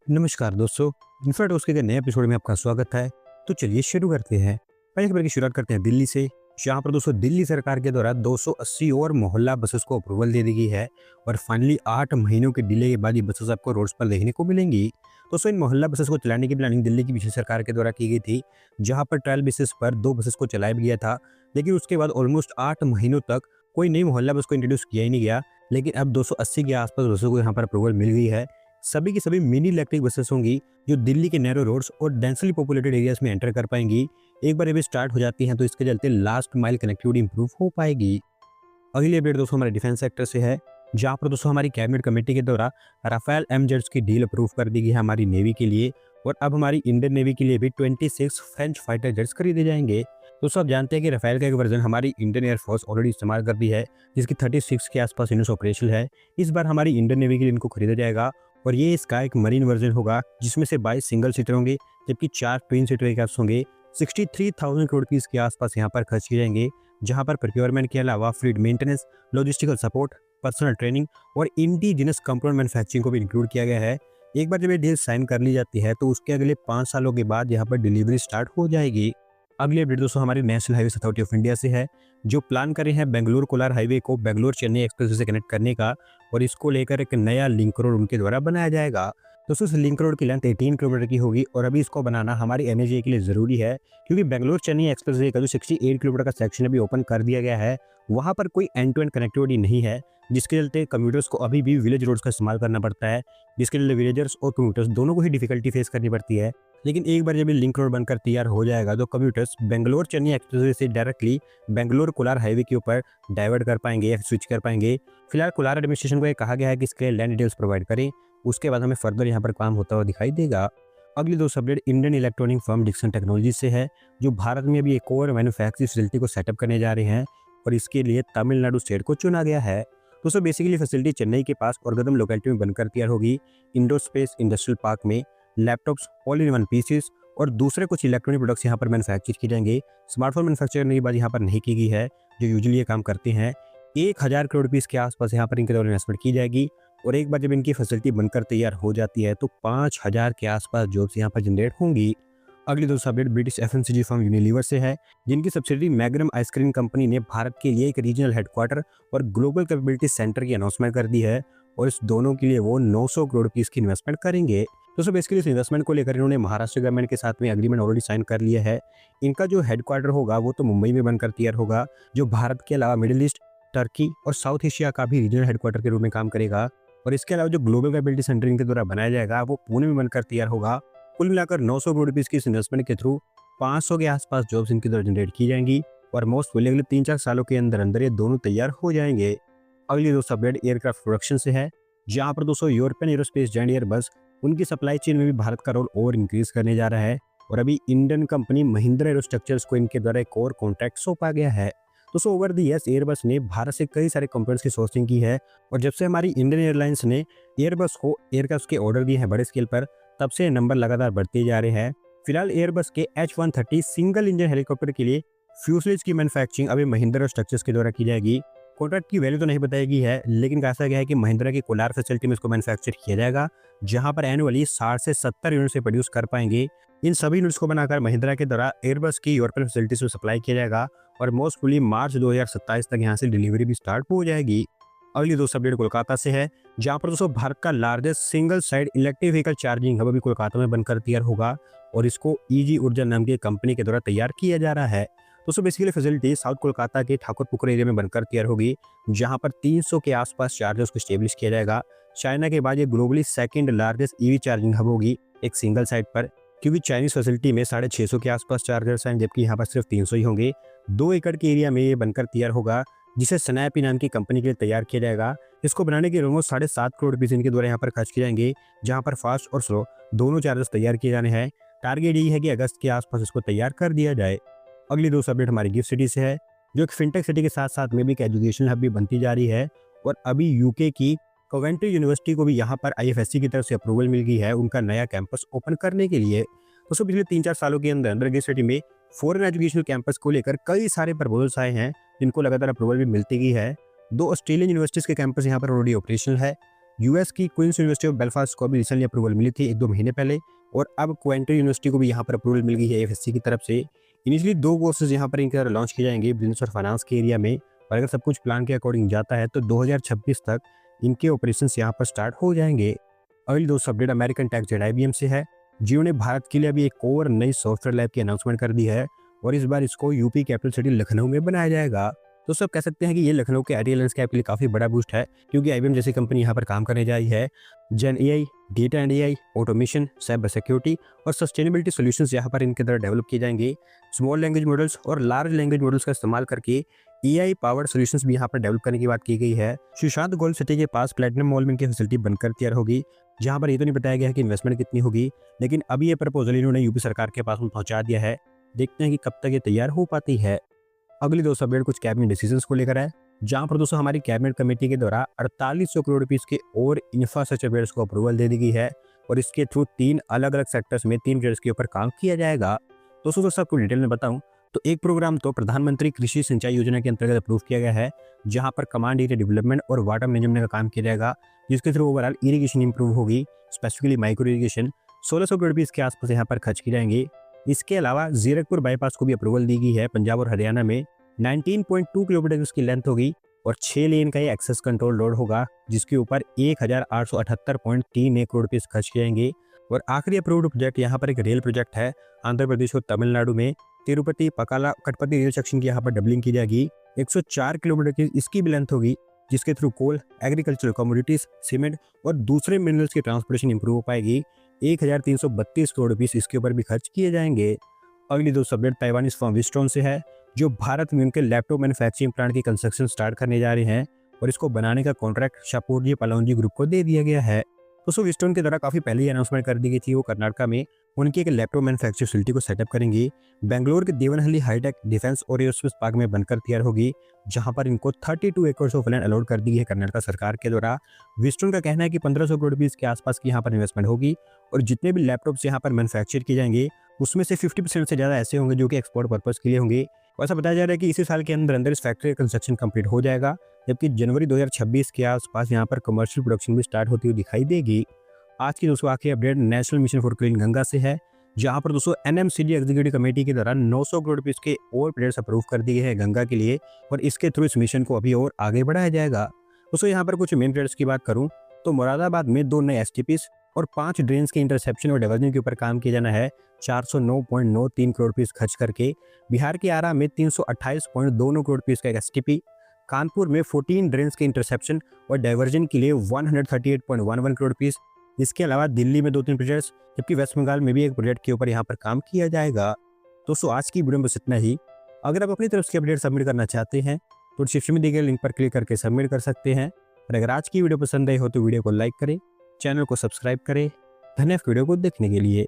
नमस्कार दोस्तों। इन्फोटॉक्स के नए एपिसोड में आपका स्वागत है। तो चलिए शुरू करते हैं। पहली खबर की शुरुआत करते हैं दिल्ली से। जहां पर दोस्तों दिल्ली सरकार के द्वारा 280 और मोहल्ला बसेस को अप्रूवल दे दी गई है और फाइनली 8 महीनों के डिले के बाद ये बसेस आपको रोड्स पर देखने को मिलेंगी। दोस्तों इन मोहल्ला बसेस को चलाने की प्लानिंग दिल्ली की विशेष सरकार के द्वारा की गई थी, जहां पर ट्रायल बेसिस पर 2 बसेस को चलाया भी गया था। लेकिन उसके बाद ऑलमोस्ट 8 महीनों तक कोई नई मोहल्ला बस को इंट्रोड्यूस किया ही नहीं गया। लेकिन अब 280 के आसपास बसों को यहाँ पर अप्रूवल मिल गई है। सभी की सभी मिनी इलेक्ट्रिक बसेस होंगी जो दिल्ली के नैरो रोड्स और डेंसली पॉपुलेटेड एरियाज में एंटर कर पाएंगी। एक बार ये भी स्टार्ट हो जाती हैं तो इसके चलते लास्ट माइल कनेक्टिविटी इंप्रूव हो पाएगी। अगली अपडेट दोस्तों हमारे डिफेंस सेक्टर से है, जहां पर दोस्तों हमारी कैबिनेट कमेटी के द्वारा राफेल एमजेट्स की डील अप्रूव कर दी गई है हमारी नेवी के लिए। और अब हमारी इंडियन नेवी के लिए भी 26 फ्रेंच फाइटर जेट्स खरीदे जाएंगे। दोस्तों आप जानते हैं कि राफेल का एक वर्जन हमारी इंडियन एयरफोर्स ऑलरेडी इस्तेमाल कर दी है, जिसकी 36 के आसपास यूनिट्स ऑपरेशनल है। इस बार हमारी इंडियन नेवी के लिए इनको खरीदा जाएगा और ये इसका एक मरीन वर्जन होगा, जिसमें से 22 सिंगल सीटर होंगे जबकि 4 ट्विन सीटर एयरक्राफ्ट होंगे। 63,000 करोड़ रुपीस के आसपास यहाँ पर खर्च किए जाएंगे, जहाँ पर प्रोक्योरमेंट के अलावा fleet maintenance, logistical support, personal training और इंडिजिनस कंपोनेंट मैन्युफैक्चरिंग को भी इंक्लूड किया गया है। एक बार जब ये डील साइन कर ली जाती है तो उसके अगले 5 सालों के बाद यहाँ पर डिलीवरी स्टार्ट हो जाएगी। अगली अपडेट दोस्तों हमारी national highway authority of India से है, जो प्लान कर रहे हैं बेंगलुरु कोलार हाईवे को बेंगलुरु चेन्नई एक्सप्रेस से कनेक्ट करने का। और इसको लेकर एक नया लिंक रोड उनके द्वारा बनाया जाएगा। दोस्तों इस लिंक रोड की लेंथ 18 किलोमीटर की होगी और अभी इसको बनाना हमारी एनएचएआई के लिए जरूरी है, क्योंकि बेंगलुरु चेन्नई एक्सप्रेस का जो 68 किलोमीटर का सेक्शन अभी ओपन कर दिया गया है, वहाँ पर कोई एंड टू एंड कनेक्टिविटी नहीं है, जिसके चलते कम्यूटर्स को अभी भी विलेज रोड्स का इस्तेमाल करना पड़ता है, जिसके लिए विलेजर्स और कम्यूटर्स दोनों को ही डिफिकल्टी फेस करनी पड़ती है। लेकिन एक बार जब ये लिंक रोड बनकर तैयार हो जाएगा तो कम्यूटर्स बेंगलोर चेन्नई एक्सप्रेसवे से डायरेक्टली बेंगलोर कोलार हाईवे के ऊपर डाइवर्ट कर पाएंगे या स्विच कर पाएंगे। फिलहाल कोलार एडमिनिस्ट्रेशन को ये कहा गया है कि इसके लिए लैंड डिटेल्स प्रोवाइड करें, उसके बाद हमें फर्दर यहाँ पर काम होता हुआ दिखाई देगा। अगली दो update Indian electronic firm Dixon technology से है, जो भारत में अभी एक और मैन्युफैक्चरिंग फैसिलिटी को सेटअप करने जा रहे हैं और इसके लिए तमिलनाडु स्टेट को चुना गया है। दोस्तों बेसिकली फैसिलिटी चेन्नई के पास औरगदम लोकेलिटी में बनकर तैयार होगी। इंडो स्पेस इंडस्ट्रियल पार्क में laptops, all in one PCs और दूसरे कुछ इलेक्ट्रॉनिक प्रोडक्ट्स यहाँ पर मैन्युफैक्चर किए जाएंगे। स्मार्टफोन मैन्युफैक्चर करने की बात यहाँ पर नहीं की गई है, जो यूजुअली ये काम करते हैं। 1000 करोड़ रुपीस के आसपास यहाँ पर इनके द्वारा इन्वेस्टमेंट की जाएगी और एक बार जब इनकी फैसिलिटी बनकर तैयार हो जाती है तो 5000 के आसपास जॉब्स यहाँ पर जनरेट होंगी। अगली दोस्तों update British FMCG firm Unilever से है, जिनकी सब्सिडरी मैग्नम आइसक्रीम कंपनी ने भारत के लिए एक रीजनल हेडक्वार्टर और ग्लोबल कैपेबिलिटी सेंटर की अनाउंसमेंट कर दी है और इस दोनों के लिए वो 900 करोड़ रुपीस की इन्वेस्टमेंट करेंगे। दोस्तों बेसिकली इस इन्वेस्टमेंट को लेकर इन्होंने महाराष्ट्र गवर्नमेंट के साथ में एग्रीमेंट ऑलरेडी साइन कर लिया है। इनका जो हेडक्वार्टर होगा वो तो मुंबई में बनकर तैयार होगा, जो भारत के अलावा मिडिल ईस्ट, टर्की और साउथ एशिया का भी रीजनल हेडक्वार्टर के रूप में काम करेगा। और इसके अलावा जो ग्लोबल कैपेबिलिटी सेंटर इनके द्वारा बनाया जाएगा वो पुणे में बनकर तैयार होगा। कुल मिलाकर 900 करोड़ रुपीस की इस इन्वेस्टमेंट के थ्रू 500 के आसपास जॉब्स इनके द्वारा जनरेट की जाएंगी और मोस्ट प्रोबेबली अगले 3-4 सालों के अंदर अंदर ये दोनों तैयार हो जाएंगे। अगली दोस्तों अपडेट एयरक्राफ्ट प्रोडक्शन से है, जहां पर दोस्तों यूरोपियन एरोस्पेस जायंट एयरबस उनकी सप्लाई चेन में भी भारत का रोल और इंक्रीज करने जा रहा है और अभी इंडियन कंपनी महिंद्रा एरोस्ट्रक्चर्स को इनके द्वारा एक और कॉन्ट्रैक्ट सौंपा गया है। दोस्तों ओवर द ईयर्स एयरबस ने भारत से कई सारे कंपोनेंट्स की सोर्सिंग की है और जब से हमारी इंडियन एयरलाइंस ने एयरबस को एयरक्राफ्ट के ऑर्डर दिए हैं बड़े स्केल पर, तब से नंबर लगातार बढ़ते जा रहे हैं। फिलहाल एयरबस के H130 सिंगल इंजन हेलीकॉप्टर के लिए फ्यूसलेज की मैन्युफैक्चरिंग अभी महिंद्रा एरोस्ट्रक्चर्स के द्वारा की जाएगी। कॉन्ट्रैक्ट की वैल्यू तो नहीं बताई गई है, लेकिन कहा गया है कि महिंद्रा की कोलार फैसिलिटी में इसको मैन्युफैक्चर किया जाएगा, जहां पर एनुअली 60 से 70 यूनिट से प्रोड्यूस कर पाएंगे। इन सभी यूनिट्स को बनाकर महिंद्रा के द्वारा एयरबस की यूरोपियन फैसिलिटीज में सप्लाई किया जाएगा और मोस्ट प्रोबेबली मार्च 2027 तक यहाँ से डिलीवरी भी स्टार्ट हो जाएगी। अगली दोस्तों अपडेट कोलकाता से है, जहां पर दोस्तों भारत का largest single side electric vehicle charging hub अभी कोलकाता में बनकर तैयार होगा और इसको ईजी ऊर्जा नाम की कंपनी के द्वारा तैयार किया जा रहा है। दोस्तों बेसिकली फैसिलिटी साउथ कोलकाता के ठाकुरपुकुर एरिया में बनकर तैयार होगी, जहां पर 300 के आसपास चार्जर्स को स्टेब्लिश किया जाएगा। चाइना के बाद ये globally second largest EV charging hub होगी एक सिंगल साइड पर, क्योंकि चाइनीज फैसिलिटी में 650 के आसपास चार्जर्स हैं, जबकि यहाँ पर सिर्फ 300 ही होंगे। 2 एकड़ के एरिया में ये बनकर तैयार होगा, जिसे स्नैपी नाम की कंपनी के लिए तैयार किया जाएगा। इसको बनाने के ऑलमोस्ट 7.5 करोड़ रुपीस इनके द्वारा यहाँ पर खर्च किए जाएंगे, जहाँ पर फास्ट और स्लो दोनों चार्जर्स तैयार किए जाने हैं। टारगेट यही है कि अगस्त के आसपास इसको तैयार कर दिया जाए। अगली दोस्तों अपडेट हमारी गिफ्ट सिटी से है, जो एक फिनटेक सिटी के साथ साथ में भी एक एजुकेशन हब भी बनती जा रही है और अभी यूके की कोवेंट्री यूनिवर्सिटी को भी यहाँ पर आईएफएससी की तरफ से अप्रूवल मिल गई है उनका नया कैंपस ओपन करने के लिए। दोस्तों पिछले 3-4 सालों के अंदर गिफ्ट सिटी में फॉरेन एजुकेशनल कैंपस को लेकर कई सारे प्रपोजल्स आए हैं, जिनको लगातार अप्रूवल भी मिलती गई है। 2 ऑस्ट्रेलियन यूनिवर्सिटीज के कैंपस यहाँ पर ऑलरेडी ऑपरेशनल है, यूएस की क्वींस यूनिवर्सिटी ऑफ बेलफास्ट को भी रिसेंटली अप्रूवल मिली थी 1-2 महीने पहले, और अब क्वेंटर यूनिवर्सिटी को भी यहाँ पर अप्रूवल मिल गई है एफएससी की तरफ से। इनिशियली 2 कोर्सेज यहाँ पर इनके लॉन्च किए जाएंगे बिजनेस और फाइनेंस के एरिया में, और अगर सब कुछ प्लान के अकॉर्डिंग जाता है तो 2026 तक इनके ऑपरेशंस यहाँ पर स्टार्ट हो जाएंगे। अगली दोस्तों अपडेट अमेरिकन टेक जेट आईबीएम से है, जिन्होंने भारत के लिए अभी एक और नई सॉफ्टवेयर लैब की अनाउंसमेंट कर दी है, और इस बार इसको यूपी कैपिटल सिटी लखनऊ में बनाया जाएगा। तो सब कह सकते हैं कि ये लखनऊ के आईटी लैंडस्केप के लिए काफ़ी बड़ा बूस्ट है, क्योंकि आईबीएम जैसी कंपनी यहाँ पर काम करने जा रही है। Gen AI, data and AI, automation, cyber security और सस्टेनेबिलिटी सॉल्यूशंस यहाँ पर इनके द्वारा डेवलप किए जाएंगे। स्मॉल लैंग्वेज मॉडल्स और लार्ज लैंग्वेज मॉडल्स का इस्तेमाल करके एआई पावर्ड सॉल्यूशंस भी यहाँ पर डेवलप करने की बात की गई है। सुशांत गोल्ड सिटी के पास प्लेटिनम मॉल में इनकी फैसिलिटी बनकर तैयार होगी, जहाँ पर ये तो नहीं बताया गया है कि इन्वेस्टमेंट कितनी होगी, लेकिन अभी ये प्रपोजल इन्होंने यूपी सरकार के पास में पहुंचा दिया है। देखते हैं कि कब तक ये तैयार हो पाती है। अगली दोस्तों अपडेट कुछ कैबिनेट डिसीजंस को लेकर है, जहां पर दोस्तों हमारी कैबिनेट कमेटी के द्वारा 4800 करोड़ रुपीस के और इंफ्रास्ट्रक्चर प्रोजेक्ट्स को अप्रूवल दे दी गई है, और इसके थ्रू 3 अलग अलग सेक्टर्स में 3 प्रोजेक्ट्स के ऊपर काम किया जाएगा। दोस्तों आपको डिटेल में बताऊं तो एक प्रोग्राम तो प्रधानमंत्री कृषि सिंचाई योजना के अंतर्गत अप्रूव किया गया है, जहां पर कमांड एरिया डेवलपमेंट और वाटर मैनेजमेंट का काम किया जाएगा, जिसके थ्रू ओवरऑल इरिगेशन इंप्रूव होगी, specifically micro irrigation. 1600 crore rupees के आसपास यहाँ पर खर्च की जाएंगे। इसके अलावा जीरकपुर बाईपास को भी अप्रूवल दी गई है पंजाब और हरियाणा में। 19.2 किलोमीटर उसकी लेंथ होगी, और 6 लेन का ये एक्सेस कंट्रोल रोड होगा, जिसके ऊपर 1878.31 करोड़ रुपये खर्च किए जाएंगे। और आखिरी अप्रूव्ड प्रोजेक्ट यहाँ पर एक रेल प्रोजेक्ट है आंध्र प्रदेश और तमिलनाडु में, तिरुपति पकाला कटपति रेल सेक्शन की यहाँ पर डबलिंग की जाएगी। 104 किलोमीटर की इसकी भी लेंथ होगी, जिसके थ्रू कोल, एग्रीकल्चरल कमोडिटीज, सीमेंट और दूसरे मिनरल्स की ट्रांसपोर्टेशन इंप्रूव हो पाएगी। 1332 करोड़ रुपीस इसके ऊपर भी खर्च किए जाएंगे। अगली दो अपडेट ताइवानीज फर्म विस्टोन से है, जो भारत में उनके लैपटॉप मैन्युफैक्चरिंग प्लांट की कंस्ट्रक्शन स्टार्ट करने जा रहे हैं, और इसको बनाने का कॉन्ट्रैक्ट शापूरजी पलाउंजी ग्रुप को दे दिया गया है। दोस्तों विस्टोन के द्वारा काफ़ी पहले ही अनाउंसमेंट कर दी गई थी, वो कर्नाटका में उनकी एक लैपटॉप मैन्युफैक्चरिंग फैसिलिटी को सेटअप करेंगे। बेंगलोर के देवनहल्ली हाईटेक डिफेंस और एयरोस्पेस पार्क में बनकर तैयार होगी, जहां पर इनको 32 एकड़ ऑफ लैंड अलॉट कर दी गई है कर्नाटक सरकार के द्वारा। विस्टोन का कहना है कि 1500 करोड़ रुपीस के आसपास की यहाँ पर इन्वेस्टमेंट होगी, और जितने भी लैपटॉप्स यहाँ पर मैन्युफैक्चर किए जाएंगे उसमें से 50% से ज़्यादा ऐसे होंगे जो कि एक्सपोर्ट पर्पज़ के लिए होंगे। ऐसा बताया जा रहा है कि इसी साल के अंदर अंदर इस फैक्ट्री का कंस्ट्रक्शन कंप्लीट हो जाएगा, जबकि जनवरी 2026 के आसपास यहाँ पर कमर्शियल प्रोडक्शन भी स्टार्ट होती हुई दिखाई देगी। आज की दोस्तों आखिरी update national mission for clean Ganga से है, जहां पर दोस्तों एनएमसीडी एग्जीक्यूटिव कमेटी के द्वारा 900 करोड़ रुपए के और प्रोजेक्ट्स अप्रूव कर दिए हैं गंगा के लिए, और इसके थ्रू इस मिशन को अभी और आगे बढ़ाया जाएगा। दोस्तों यहाँ पर कुछ मेन प्रोजेक्ट्स की बात करूँ तो मुरादाबाद में 2 नए एसटीपीस और 5 ड्रेन्स के इंटरसेप्शन और डाइवर्जन के ऊपर काम किया जाना है 409.93 करोड़ रुपीस खर्च करके। बिहार के आरा में 328.29 करोड़ रुपीस का एक एसटीपी, कानपुर में 14 ड्रेन्स के इंटरसेप्शन और डाइवर्जन के लिए 138.11 करोड़ रुपीस। इसके अलावा दिल्ली में 2-3 प्रोजेक्ट्स, जबकि वेस्ट बंगाल में भी एक प्रोजेक्ट के ऊपर यहाँ पर काम किया जाएगा। दोस्तों आज की वीडियो में बस इतना ही। अगर आप अपनी तरफ से अपडेट सबमिट करना चाहते हैं तो डिस्क्रिप्शन में दिए गए लिंक पर क्लिक करके सबमिट कर सकते हैं। और अगर आज की वीडियो पसंद आई हो तो वीडियो को लाइक करें, चैनल को सब्सक्राइब करें। धन्यवाद वीडियो को देखने के लिए।